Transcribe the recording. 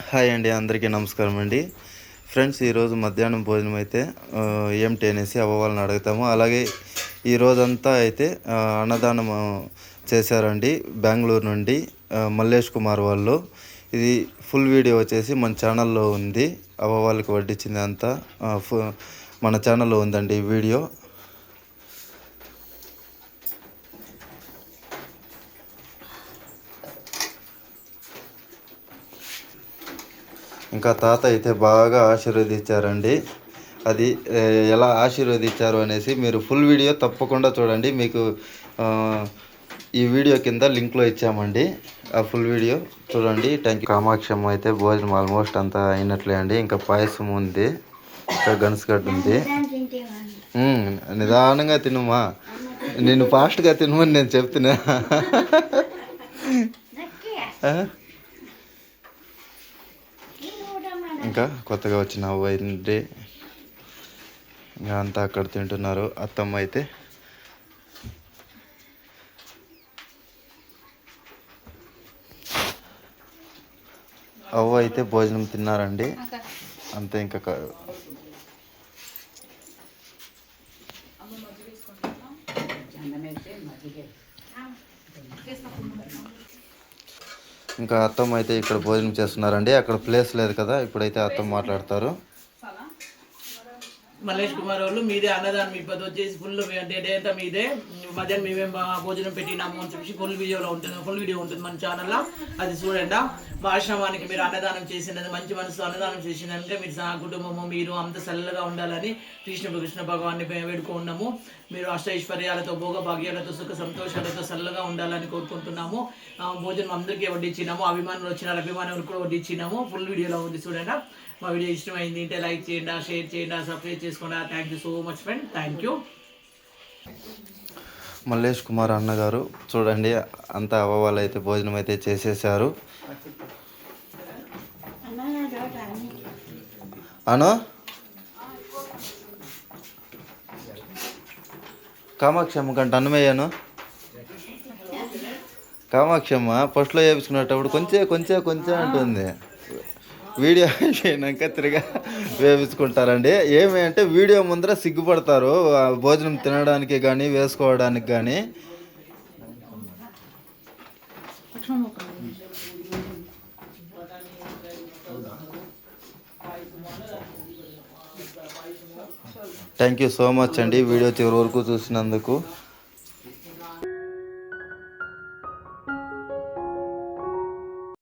Hi అండి, అందరికీ నమస్కారం అండి. ఫ్రెండ్స్, ఈరోజు మధ్యాహ్నం భోజనం అయితే ఏమిటి అనేసి అవ్వవాళ్ళని అడుగుతాము. అలాగే ఈరోజంతా అయితే అన్నదానం చేశారండి బెంగళూరు నుండి మల్లేష్ కుమార్ వాళ్ళు. ఇది ఫుల్ వీడియో వచ్చేసి మన ఛానల్లో ఉంది. అవ్వవాళ్ళకి వడ్డించింది అంతా మన ఛానల్లో ఉందండి ఈ వీడియో. ఇంకా తాత అయితే బాగా ఆశీర్వదించారండి. అది ఎలా ఆశీర్వదించారు అనేసి మీరు ఫుల్ వీడియో తప్పకుండా చూడండి. మీకు ఈ వీడియో కింద లింక్లో ఇచ్చామండి, ఆ ఫుల్ వీడియో చూడండి. Thank you. కామాక్షమ్మ అయితే భోజనం ఆల్మోస్ట్ అంతా అయినట్లే అండి. ఇంకా పాయసం ఉంది, ఇంకా గన్స్గడ్డ ఉంది. నిదానంగా తినుమా, నేను ఫాస్ట్గా తినమని నేను చెప్తున్నా. ఇంకా కొత్తగా వచ్చిన అవ్వ అయింది, ఇంకా అంతా అక్కడ తింటున్నారు. అత్తమ్మ అయితే అవ్వ అయితే భోజనం తిన్నారండి అంతే. ఇంకా ఇంకా అత్తమ్మ అయితే ఇక్కడ భోజనం చేస్తున్నారండి. అక్కడ ప్లేస్ లేదు కదా, ఇప్పుడైతే అత్తమ్మ మాట్లాడతారు. మల్లేష్ కుమార్ వాళ్ళు మీదే అన్నదానం ఇప్పుడు వచ్చేసి ఫుల్ డే అంతా మీదే. మధ్యాహ్నం మేమేం భోజనం పెట్టినాము అని చెప్పి ఫుల్ వీడియో ఉంటుంది మన ఛానల్లో, అది చూడండి. మా ఆశ్రమానికి మీరు అన్నదానం చేసినది మంచి మనసు అన్నదానం చేసినందుకే మీరు కుటుంబము మీరు అంత చల్లగా ఉండాలని కృష్ణ భగవాన్ని వేడుకున్నాము. మీరు అష్టైశ్వర్యాలతో భోగ భాగ్యాలతో సుఖ సంతోషాలతో చల్లగా ఉండాలని కోరుకుంటున్నాము. భోజనం అందరికీ వడ్డించినాము, అభిమానులు వచ్చినారు, అభిమానులు కూడా వడ్డించినాము. ఫుల్ వీడియోలో ఉంది చూడండి. మా వీడియో ఇష్టమైంది అంటే లైక్ చేయండి, షేర్ చేయండి, సబ్స్క్రైబ్ చేసుకోండి. Thank you so much friend, thank you. Mallesh Kumar అన్నగారు చూడండి, అంతా అవ్వవాళ్ళు అయితే భోజనం అయితే చేసేసారు. అను కామాక్షమ్మ కంటే అన్నమయ్యాను. కామాక్షమ్మ ఫస్ట్లో వేపించుకునేటప్పుడు కొంచెం అంటుంది. వీడియో అయినాక తిరిగా వేపించుకుంటారండి. ఏమి అంటే వీడియో ముందర సిగ్గుపడతారు భోజనం తినడానికి కానీ వేసుకోవడానికి కానీ. థ్యాంక్ యూ సో మచ్ అండి వీడియో చివరి వరకు చూసినందుకు.